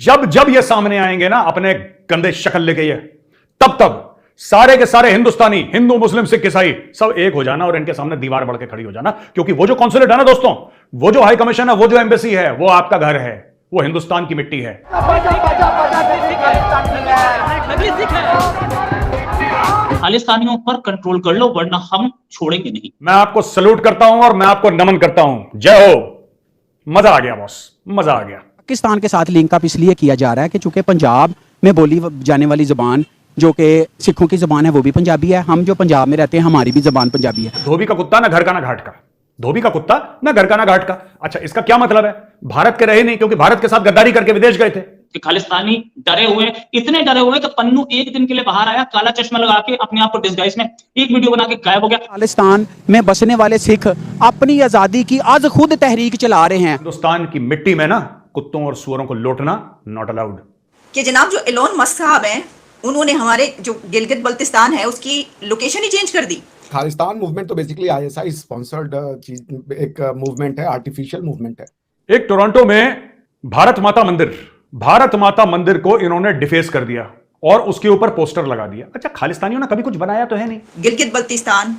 जब जब ये सामने आएंगे ना अपने गंदे शक्ल लेके ये, तब तब सारे के सारे हिंदुस्तानी, हिंदू मुस्लिम सिख ईसाई सब एक हो जाना और इनके सामने दीवार बढ़ के खड़ी हो जाना। क्योंकि वो जो कॉन्सुलेट है ना दोस्तों, वो जो हाई कमीशन है, वो जो एम्बेसी है, वो आपका घर है, वो हिंदुस्तान की मिट्टी है। खालिस्तानियों पर कंट्रोल कर लो वरना हम छोड़ेंगे नहीं। मैं आपको सल्यूट करता हूं और मैं आपको नमन करता हूं। जय हो। मजा आ गया बॉस, मजा आ गया। पाकिस्तान के साथ लिंक अप इसलिए किया जा रहा है कि चूंकि पंजाब में बोली जाने वाली जुबान जो कि सिखों की जुबान है वो भी पंजाबी है। हम जो पंजाब में रहते हैं हमारी भी जुबान पंजाबी है। धोबी का कुत्ता ना घर का ना घाट का, धोबी का कुत्ता ना घर का ना घाट का। अच्छा, इसका क्या मतलब है? भारत के रहे नहीं क्योंकि भारत के साथ गद्दारी करके विदेश गए थे। कि खालिस्तानी डरे हुए, इतने डरे हुए कि पन्नू एक दिन के लिए बाहर आया, काला चश्मा लगा के अपने आप को डिस्गाइज में एक वीडियो बना के गायब हो गया। खालिस्तान में बसने वाले सिख अपनी आजादी की आज खुद तहरीक चला रहे हैं। हिंदुस्तान की मिट्टी में ना कुत्तों और सुअरों को लौटना नॉट अलाउड। कि जनाब जो एलोन मस्क साहब हैं, उन्होंने हमारे जो गिलगित बल्तिस्तान है उसकी लोकेशन ही चेंज कर दी। खालिस्तान मूवमेंट तो बेसिकली आईएसआई स्पॉन्सर्ड एक मूवमेंट है, आर्टिफिशियल मूवमेंट है। एक टोरंटो में भारत माता मंदिर को इन्होंने डिफेस कर दिया और उसके ऊपर पोस्टर लगा दिया। अच्छा, खालिस्तानियों ने कभी कुछ बनाया तो है नहीं। Gilgit Baltistan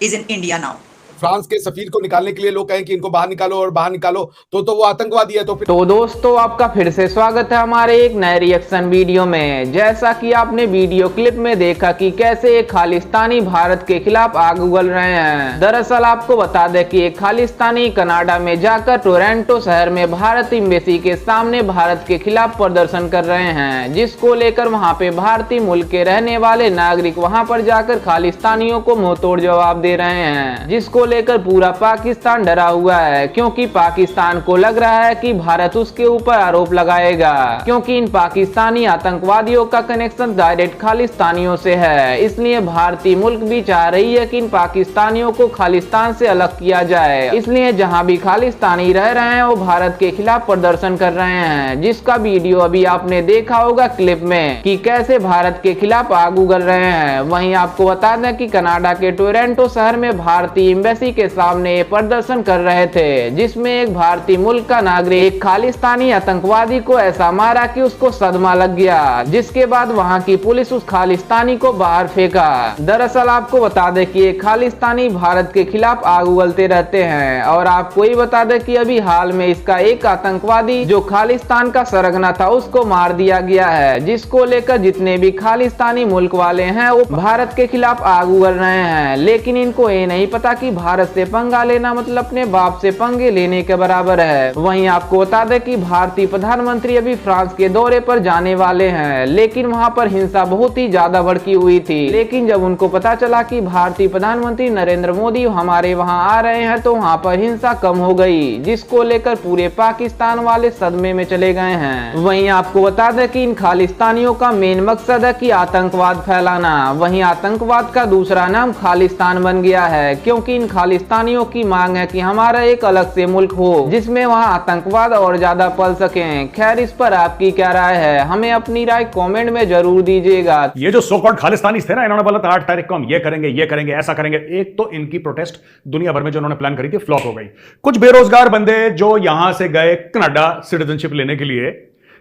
is in India now. France के सफीर को निकालने के लिए लोग कहें कि इनको बाहर निकालो और बाहर निकालो तो वो आतंकवादी है। तो फिर तो दोस्तों आपका फिर से स्वागत है हमारे एक नए रिएक्शन वीडियो में। जैसा कि आपने वीडियो क्लिप में देखा कि कैसे एक खालिस्तानी भारत के खिलाफ आग उगल रहे हैं। दरअसल आपको बता दें कि एक खालिस्तानी कनाडा में जाकर टोरंटो शहर में भारत एम्बेसी के सामने भारत के खिलाफ प्रदर्शन कर रहे हैं, जिसको लेकर वहां पे भारतीय मुल्क के रहने वाले नागरिक वहां पर जाकर खालिस्तानियों को मुंहतोड़ जवाब दे रहे हैं, जिसको लेकर पूरा पाकिस्तान डरा हुआ है। क्योंकि पाकिस्तान को लग रहा है कि भारत उसके ऊपर आरोप लगाएगा, क्योंकि इन पाकिस्तानी आतंकवादियों का कनेक्शन डायरेक्ट खालिस्तानियों से है। इसलिए भारतीय मुल्क भी चाह रही है कि इन पाकिस्तानियों को खालिस्तान से अलग किया जाए। इसलिए जहां भी खालिस्तानी रह रहे हैं वो भारत के खिलाफ प्रदर्शन कर रहे हैं, जिसका वीडियो अभी आपने देखा होगा क्लिप में कि कैसे भारत के खिलाफ आग उगल रहे हैं। वहीं आपको बता दें कि कनाडा के टोरंटो शहर में भारतीय एम्बेसी के सामने प्रदर्शन कर रहे थे, जिसमें एक भारतीय मुल्क का नागरिक एक खालिस्तानी आतंकवादी को ऐसा मारा कि उसको सदमा लग गया, जिसके बाद वहां की पुलिस उस खालिस्तानी को बाहर फेंका। दरअसल आपको बता दें कि एक खालिस्तानी भारत के खिलाफ आग उगलते रहते हैं। और आपको ये बता दें कि अभी हाल में इसका एक आतंकवादी जो खालिस्तान का सरगना था उसको मार दिया गया है, जिसको लेकर जितने भी खालिस्तानी मुल्क वाले हैं वो भारत के खिलाफ आग उगल रहे हैं। लेकिन इनको ये नहीं पता कि भारत से पंगा लेना मतलब अपने बाप से पंगे लेने के बराबर है। वहीं आपको बता दें कि भारतीय प्रधानमंत्री अभी फ्रांस के दौरे पर जाने वाले हैं, लेकिन वहां पर हिंसा बहुत ही ज्यादा भड़की हुई थी। लेकिन जब उनको पता चला कि भारतीय प्रधानमंत्री नरेंद्र मोदी हमारे वहां आ रहे हैं तो वहां पर हिंसा कम हो गई, जिसको लेकर पूरे पाकिस्तान वाले सदमे में चले गए हैं। वहीं आपको बता दें कि इन खालिस्तानियों का मेन मकसद है कि आतंकवाद फैलाना। वहीं आतंकवाद का दूसरा नाम खालिस्तान बन गया है, क्योंकि इन खालिस्तानियों की मांग है कि हमारा एक अलग से मुल्क हो जिसमें वहां आतंकवाद और ज्यादा पल सकें। खैर, इस पर आपकी क्या राय है? हमें अपनी राय कमेंट में जरूर दीजिएगा। ये जो सो कॉल्ड खालिस्तानी थे ना, इन्होंने बोला था 8 तारीख को हम ये करेंगे, ऐसा करेंगे। एक तो इनकी प्रोटेस्ट दुनिया भर में जो उन्होंने प्लान करी थी फ्लॉप हो गई। कुछ बेरोजगार बंदे जो यहां से गए कनाडा सिटीजनशिप लेने के लिए,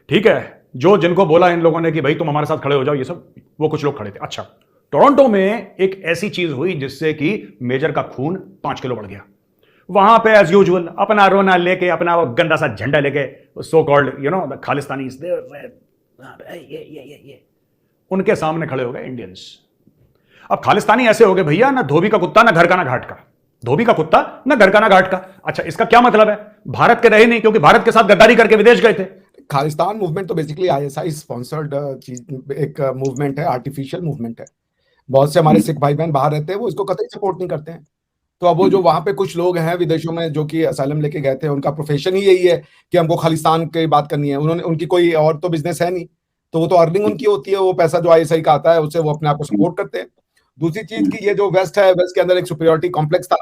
ठीक है, जो जिनको बोला इन लोगों ने कि भाई तुम हमारे साथ खड़े हो जाओ, ये सब वो कुछ लोग खड़े थे। अच्छा, टोरंटो में एक ऐसी चीज हुई जिससे कि मेजर का खून 5 किलो बढ़ गया। वहां पे एज यूजुअल अपना रोना लेके, अपना वो गंदा सा झंडा लेके, सो कॉल्ड द खालिस्तानी ये उनके सामने खड़े हो गए इंडियंस। अब खालिस्तानी ऐसे हो गए, भैया ना धोबी का कुत्ता ना घर का ना घाट का, धोबी का कुत्ता ना घर का ना घाट का। अच्छा, इसका क्या मतलब है? भारत के रहे नहीं क्योंकि भारत के साथ गद्दारी करके विदेश गए थे। खालिस्तान मूवमेंट तो बेसिकली आईएसआई स्पॉन्सर्ड एक मूवमेंट है, आर्टिफिशियल मूवमेंट है। बहुत से हमारे सिख भाई बहन बाहर रहते हैं, वो इसको कतई सपोर्ट नहीं करते हैं। तो अब वो जो वहां पे कुछ लोग हैं विदेशों में जो कि असाइलम लेके गए थे, उनका प्रोफेशन ही यही है कि हमको खालिस्तान की बात करनी है। उनकी कोई और तो बिजनेस है नहीं, तो वो तो अर्निंग उनकी होती है, वो पैसा जो आईएसआई का आता है उससे वो अपने आप को सपोर्ट करते हैं। दूसरी चीज की ये जो वेस्ट है, वेस्ट के अंदर एक सुपीरियरिटी कॉम्प्लेक्स था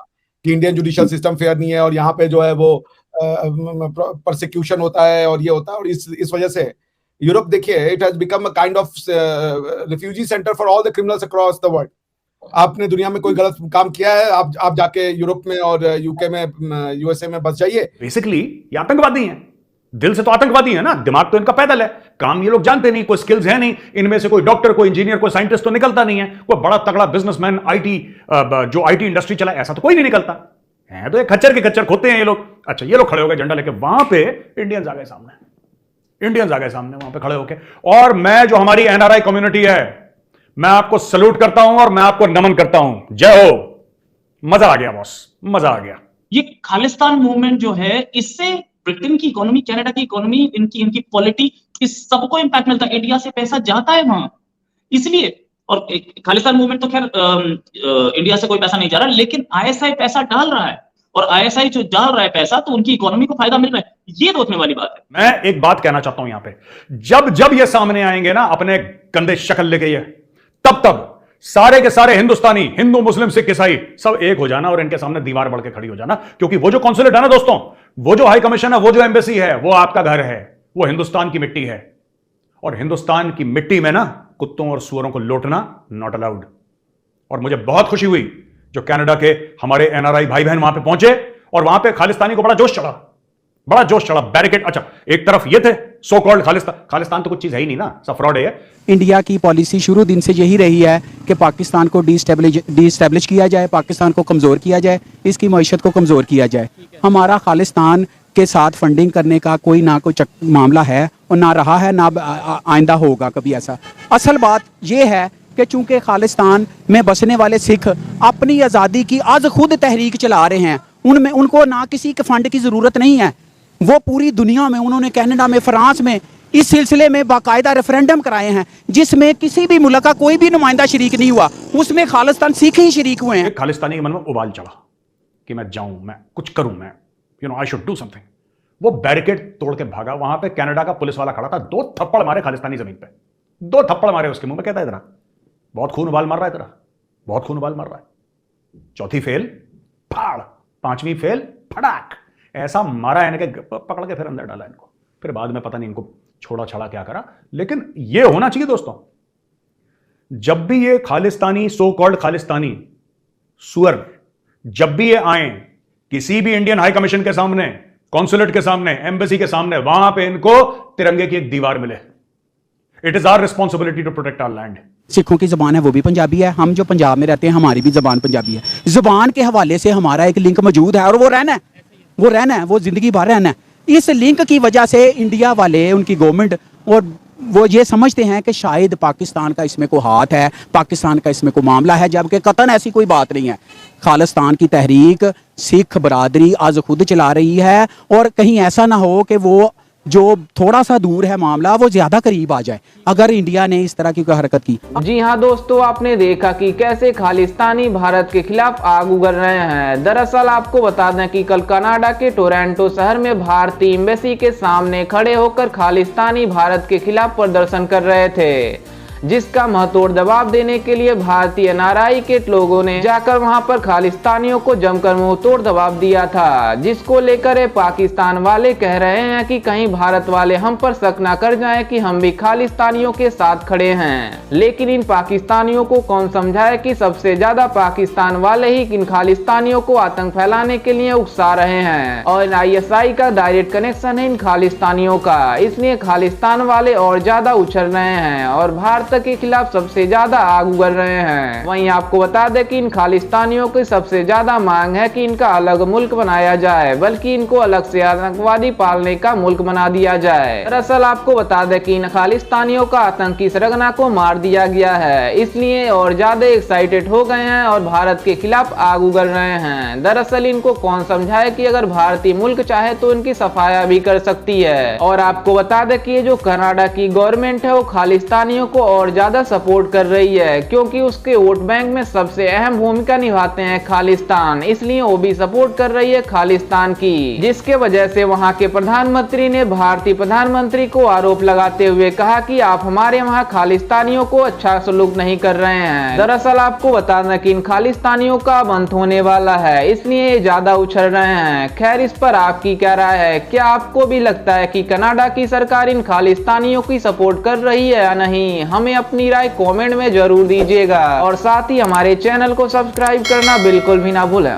कि इंडियन जुडिशियल सिस्टम फेयर नहीं है और यहाँ पे जो है वो प्रोसिक्यूशन होता है और ये होता है। और इस वजह से यूरोप देखिए, it has become a kind of refugee centre for all the criminals across the world. आपने दुनिया में कोई गलत काम किया है, आप जाके यूरोप में और यूके में, यूएसए में बस जाइए। बेसिकली ये आतंकवादी हैं, दिल से तो आतंकवादी है ना, दिमाग तो इनका पैदल है, काम ये लोग जानते नहीं, कोई स्किल्स है नहीं इनमें से, कोई डॉक्टर, कोई इंजीनियर, कोई साइंटिस्ट तो निकलता नहीं है, कोई बड़ा तगड़ा बिजनेसमैन, आईटी जो आईटी इंडस्ट्री चला ऐसा तो कोई नहीं निकलता है। तो ये खच्चर के खच्चर खोते हैं ये लोग। अच्छा, ये लोग खड़े हो गए झंडा लेके, वहां पे इंडियंस आ गए सामने, इंडियंस आ गए सामने वहां पे खड़े होके। और मैं जो हमारी एनआरआई कम्युनिटी है, मैं आपको सल्यूट करता हूं और मैं आपको नमन करता हूं। जय हो। मजा आ गया बॉस, मजा आ गया। ये खालिस्तान मूवमेंट जो है, इससे ब्रिटेन की इकोनॉमी, कनाडा की इकोनॉमी, इनकी पॉलिटी, इस सबको इंपैक्ट मिलता है। इंडिया से पैसा जाता है वहां, इसलिए। और खालिस्तान मूवमेंट तो खैर इंडिया से कोई पैसा नहीं जा रहा, लेकिन आईएसआई पैसा डाल रहा है, और आईएसआई जो डाल रहा है पैसा, तो उनकी इकोनॉमी को फायदा मिल रहा है। ये रोकने वाली बात है। मैं एक बात कहना चाहता हूं यहां पे, जब जब ये सामने आएंगे ना अपने कंधे शक्ल लेके, ये तब सारे के सारे हिंदुस्तानी, हिंदू, मुस्लिम, सिख, ईसाई, सब एक हो जाना और इनके सामने दीवार बढ़ के खड़ी हो जाना। क्योंकि वो जो कॉन्सुलेट है ना दोस्तों, वो जो हाई कमीशन है, वो जो एम्बेसी है, वो आपका घर है, वो हिंदुस्तान की मिट्टी है। और हिंदुस्तान की मिट्टी में ना कुत्तों और सुअरों को लौटना नॉट अलाउड। और मुझे बहुत खुशी हुई जो कनाडा के हमारे एनआरआई भाई बहन वहां पे पहुंचे, और वहां पे खालिस्तानी को बड़ा जोश चढ़ा, बड़ा जोश चढ़ा। बैरिकेड, अच्छा एक तरफ ये थे सो कॉल्ड खालिस्तान तो कुछ चीज है ही नहीं ना, सब फ्रॉड है। इंडिया की पॉलिसी शुरू दिन से यही रही है कि पाकिस्तान को डिस्टेब्लिश किया जाए, पाकिस्तान को कमज़ोर किया जाए, इसकी मईशत को कमज़ोर किया जाए। हमारा खालिस्तान के साथ फंडिंग करने का कोई ना कोई मामला है, और ना रहा है, ना आइंदा होगा कभी ऐसा। असल बात यह है कि चूंकि खालिस्तान में बसने वाले सिख अपनी आज़ादी की आज खुद तहरीक चला रहे हैं, उनमें उनको ना किसी के फंड की ज़रूरत नहीं है। वो पूरी दुनिया में, उन्होंने कनाडा में, फ्रांस में इस सिलसिले में बाकायदा रेफरेंडम कराए हैं, जिसमें किसी भी मुल्क का कोई भी नुमाइंदा शरीक नहीं हुआ, उसमें खालिस्तान सिख ही शरीक हुए हैं। खालिस्तानी के मन में उबाल चढ़ा कि मैं जाऊं, मैं कुछ करूं, मैं आई शुड डू समथिंग। वो बैरिकेड तोड़ के भागा। वहां पे कनाडा का पुलिस वाला खड़ा था, 2 थप्पड़ मारे खालिस्तानी जमीन पे, 2 थप्पड़ मारे उसके मुंह में। कहता है तेरा बहुत खून उबाल मार रहा है, तेरा बहुत खून उबाल मार रहा है। चौथी फेल फाड़, 5वीं फेल फड़ाक, ऐसा मारा इनके, पकड़ के फिर अंदर डाला इनको। फिर बाद में पता नहीं इनको छोड़ा छड़ा क्या करा। लेकिन ये होना चाहिए दोस्तों, जब भी ये खालिस्तानी, सो कॉल्ड खालिस्तानी सुअर, जब भी ये आए किसी भी इंडियन हाई कमीशन के सामने, कॉन्सुलेट के सामने, एम्बेसी के सामने, वहां पे इनको तिरंगे की एक दीवार मिले। It is our responsibility to protect our land. सिखों की ज़बान है वो भी पंजाबी है, हम जो पंजाब में रहते हैं हमारी भी ज़बान पंजाबी है। ज़बान के हवाले से हमारा एक लिंक मौजूद है, और वो रहना है, वो ज़िंदगी भर रहना है। इस लिंक की वजह से इंडिया वाले, उनकी गवर्नमेंट, और वो ये समझते हैं कि शायद पाकिस्तान का इसमें कोई हाथ है, पाकिस्तान का इसमें कोई मामला है, जबकि कतन ऐसी कोई बात नहीं है। खालिस्तान की तहरीक सिख बरादरी आज खुद चला रही है, और कहीं ऐसा ना हो कि वो जो थोड़ा सा दूर है मामला, वो ज्यादा करीब आ जाए अगर इंडिया ने इस तरह की कोई हरकत की। जी हाँ दोस्तों, आपने देखा कि कैसे खालिस्तानी भारत के खिलाफ आग उगल रहे हैं। दरअसल आपको बता दें कि कल कनाडा के टोरंटो शहर में भारतीय एम्बेसी के सामने खड़े होकर खालिस्तानी भारत के खिलाफ प्रदर्शन कर रहे थे, जिसका मुंहतोड़ जवाब देने के लिए भारतीय एनआरआई के लोगों ने जाकर वहां पर खालिस्तानियों को जमकर मुंहतोड़ जवाब दिया था, जिसको लेकर ये पाकिस्तान वाले कह रहे हैं कि कहीं भारत वाले हम पर शक ना कर जाएं कि हम भी खालिस्तानियों के साथ खड़े हैं। लेकिन इन पाकिस्तानियों को कौन समझाए कि सबसे ज्यादा पाकिस्तान वाले ही इन खालिस्तानियों को आतंक फैलाने के लिए उकसा रहे हैं, और आईएसआई का डायरेक्ट कनेक्शन है इन खालिस्तानियों का, इसलिए खालिस्तान वाले और ज्यादा उछल रहे हैं और भारत के खिलाफ सबसे ज्यादा आग उगल रहे हैं। वहीं आपको बता दें कि इन खालिस्तानियों की सबसे ज्यादा मांग है कि इनका अलग मुल्क बनाया जाए, बल्कि इनको अलग से आतंकवादी पालने का मुल्क बना दिया जाए। दरअसल आपको बता दें कि इन खालिस्तानियों का आतंकी सरगना को मार दिया गया है, इसलिए और ज्यादा एक्साइटेड हो गए हैं और भारत के खिलाफ आग उगल रहे हैं। दरअसल इनको कौन समझाए कि अगर भारतीय मुल्क चाहे तो इनकी सफाया भी कर सकती है। और आपको बता दें कि ये जो कनाडा की गवर्नमेंट है वो खालिस्तानियों को और ज्यादा सपोर्ट कर रही है, क्योंकि उसके वोट बैंक में सबसे अहम भूमिका निभाते हैं खालिस्तान, इसलिए वो भी सपोर्ट कर रही है खालिस्तान की, जिसके वजह से वहां के प्रधानमंत्री ने भारतीय प्रधानमंत्री को आरोप लगाते हुए कहा कि आप हमारे वहां खालिस्तानियों को अच्छा सलूक नहीं कर रहे हैं। दरअसल आपको बता दें कि इन खालिस्तानियों का अंत होने वाला है, इसलिए ये ज्यादा उछल रहे हैं। खैर, इस पर आपकी क्या राय है? क्या आपको भी लगता है कि कनाडा की सरकार इन खालिस्तानियों की सपोर्ट कर रही है या नहीं? हमें अपनी राय कमेंट में जरूर दीजिएगा, और साथ ही हमारे चैनल को सब्सक्राइब करना बिल्कुल भी ना भूलें।